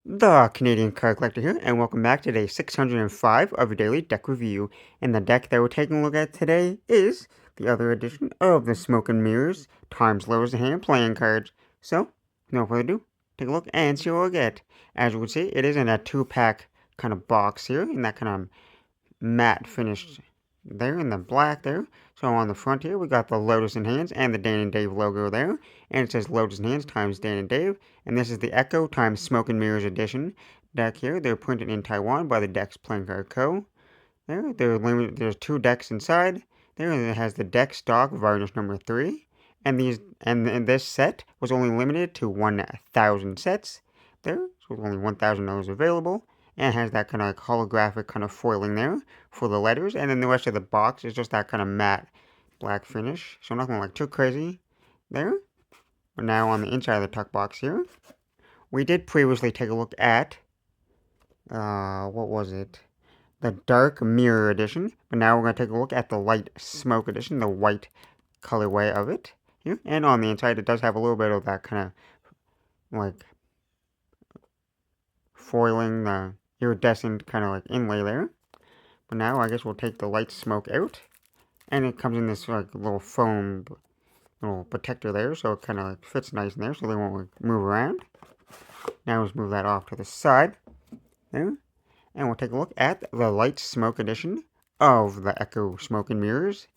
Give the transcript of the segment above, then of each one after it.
The Canadian Card Collector here, and welcome back to day 605 of your daily deck review. And the deck that we're taking a look at today is the other edition of the Smoke and Mirrors times Lotusinhand playing cards. So, no further ado, take a look and see what we get. As you can see, it is in a 2-pack kind of box here, in that kind of matte finish there in the black there. So on the front here, we got the Lotusinhands and the Dan and Dave logo there. And it says Lotusinhands times Dan and Dave. And this is the Echo times Smoke and Mirrors edition deck here. They're printed in Taiwan by the Decks Playing Card Co. There's 2 decks inside. There it has the deck stock varnish number 3. And this set was only limited to 1,000 sets. There, so only 1,000 those available. And it has that kind of like holographic kind of foiling there for the letters. And then the rest of the box is just that kind of matte black finish. So nothing like too crazy there. But now on the inside of the tuck box here, we did previously take a look at, what was it? The Dark Mirror edition. But now we're going to take a look at the Light Smoke edition, the white colorway of it here. And on the inside, it does have a little bit of that kind of like foiling the iridescent kind of like inlay there. But now I guess we'll take the light smoke out. And it comes in this like little foam little protector there, so it kind of like fits nice in there so they won't like, move around. Now let's move that off to the side there. And we'll take a look at the light smoke edition of the Echo Smoke and Mirrors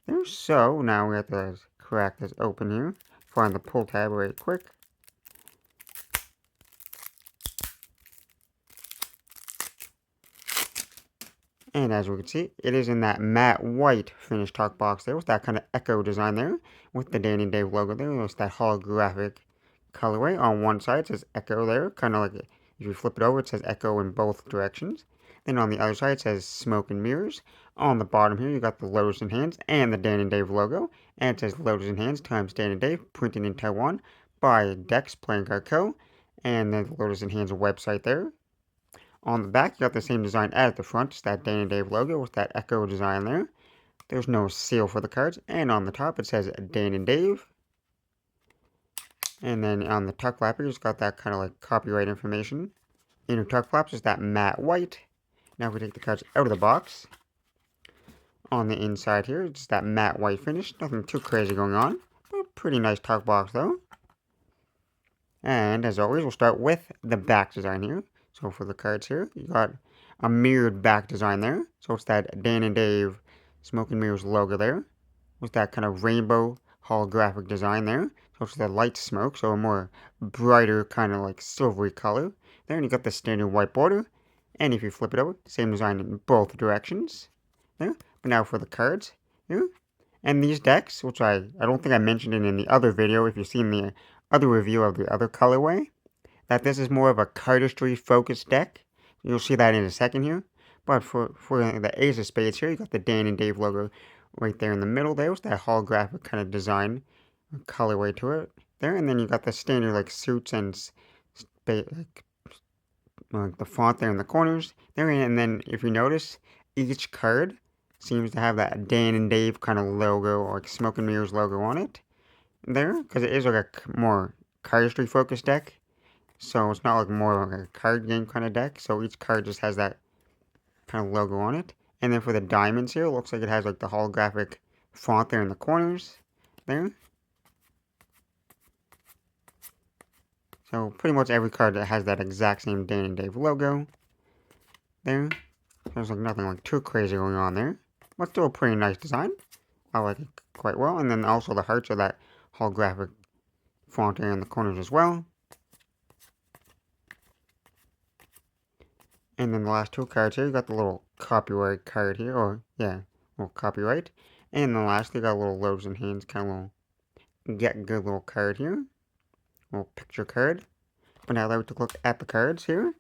there. So now we have to crack this open here. Find the pull tab very quick. And as we can see, it is in that matte white finished talk box there with that kind of echo design there with the Dan and Dave logo there. With that holographic colorway. On one side it says echo there, kind of like if you flip it over it says echo in both directions. Then on the other side it says smoke and mirrors. On the bottom here you got the Lotusinhands and the Dan and Dave logo. And it says Lotusinhands times Dan and Dave printed in Taiwan by Decks Playing Card Co. And then the Lotusinhands website there. On the back, you got the same design as the front, just that Dan and Dave logo with that echo design there. There's no seal for the cards, and on the top it says Dan and Dave. And then on the tuck flapper, it's got that kind of like copyright information. Inner tuck flaps is that matte white. Now if we take the cards out of the box, on the inside here, it's that matte white finish. Nothing too crazy going on, but pretty nice tuck box though. And as always, we'll start with the back design here. So for the cards here, you got a mirrored back design there. So it's that Dan and Dave Smoke and Mirrors logo there. With that kind of rainbow holographic design there. So it's that light smoke, so a more brighter kind of like silvery color. There, and you got the standard white border. And if you flip it over, same design in both directions. There. But now for the cards here. And these decks, which I don't think I mentioned it in the other video, if you've seen the other review of the other colorway, that this is more of a cardistry focused deck. You'll see that in a second here. But for the Ace of Spades here, you got the Dan and Dave logo right there in the middle there with that holographic kind of design colorway to it there. And then you got the standard like suits and like the font there in the corners there. And then if you notice, each card seems to have that Dan and Dave kind of logo or like Smoke and Mirrors logo on it there. Because it is like a more cardistry focused deck. So it's not like more like a card game kind of deck. So each card just has that kind of logo on it. And then for the diamonds here, it looks like it has like the holographic font there in the corners there. So pretty much every card that has that exact same Dan and Dave logo there. There's like nothing like too crazy going on there. But still a pretty nice design. I like it quite well. And then also the hearts are that holographic font there in the corners as well. And then the last 2 cards here, you got the little copyright card here, or yeah, little copyright. And then lastly, you got a little Lotusinhands kind of little get good little card here, little picture card. But now that we took a look at the cards here,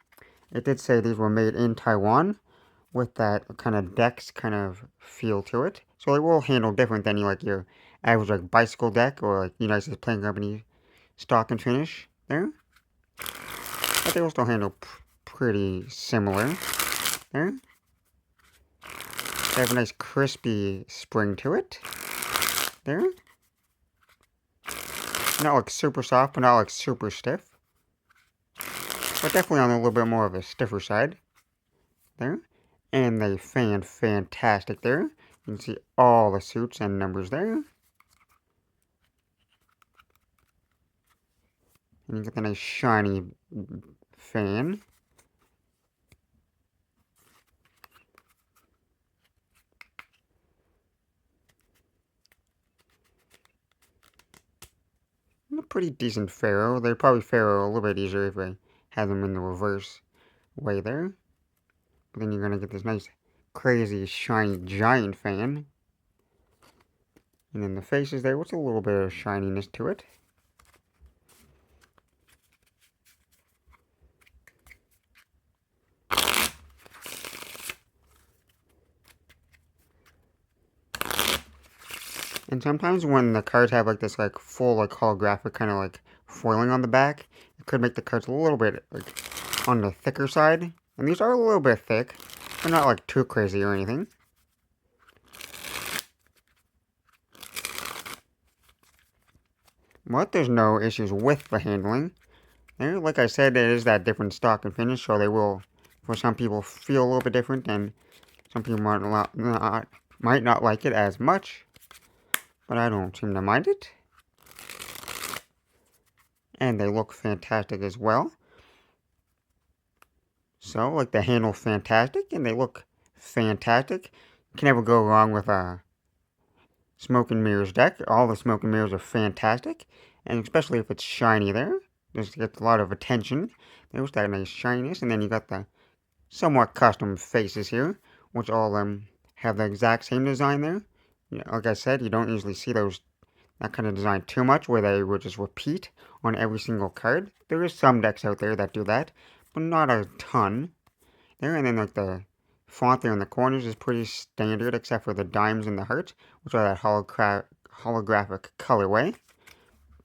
it did say these were made in Taiwan with that kind of Decks kind of feel to it. So they will handle different than like your average like bicycle deck or like United States Playing Company stock and finish there. But they will still handle pretty similar there. They have a nice crispy spring to it there. Not like super soft, but not like super stiff. but definitely on a little bit more of a stiffer side there. And they fan fantastic there. You can see all the suits and numbers there. And you get the nice shiny fan. And a pretty decent Pharaoh. They'd probably Pharaoh a little bit easier if I had them in the reverse way there. But then you're going to get this nice, crazy, shiny, giant fan. And then the faces there, with a little bit of shininess to it. And sometimes when the cards have like this like full like holographic kind of like foiling on the back, it could make the cards a little bit like on the thicker side. And these are a little bit thick, but not like too crazy or anything. But there's no issues with the handling. There, like I said, it is that different stock and finish, so they will, for some people, feel a little bit different, and some people might not like it as much. But I don't seem to mind it. And they look fantastic as well. So, like, the handle fantastic, and they look fantastic. You can never go wrong with a Smoke and Mirrors deck. All the Smoke and Mirrors are fantastic, and especially if it's shiny there. Just gets a lot of attention. There's that nice shininess, and then you got the somewhat custom faces here, which all have the exact same design there. Like I said, you don't usually see that kind of design too much, where they would just repeat on every single card. There is some decks out there that do that, but not a ton. There, and then like the font there in the corners is pretty standard, except for the dimes and the hearts, which are that holographic colorway.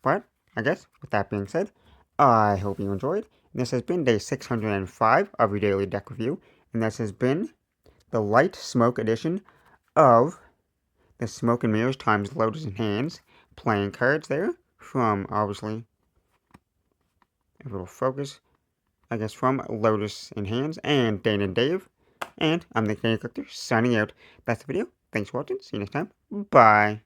But I guess with that being said, I hope you enjoyed. This has been day 605 of your daily deck review, and this has been the Light Smoke edition of the Smoke and Mirrors times Lotusinhand Hands playing cards there from, obviously, a little focus, I guess, from Lotusinhand Hands and Dane and Dave. And I'm the Canadian Collector signing out. That's the video. Thanks for watching. See you next time. Bye.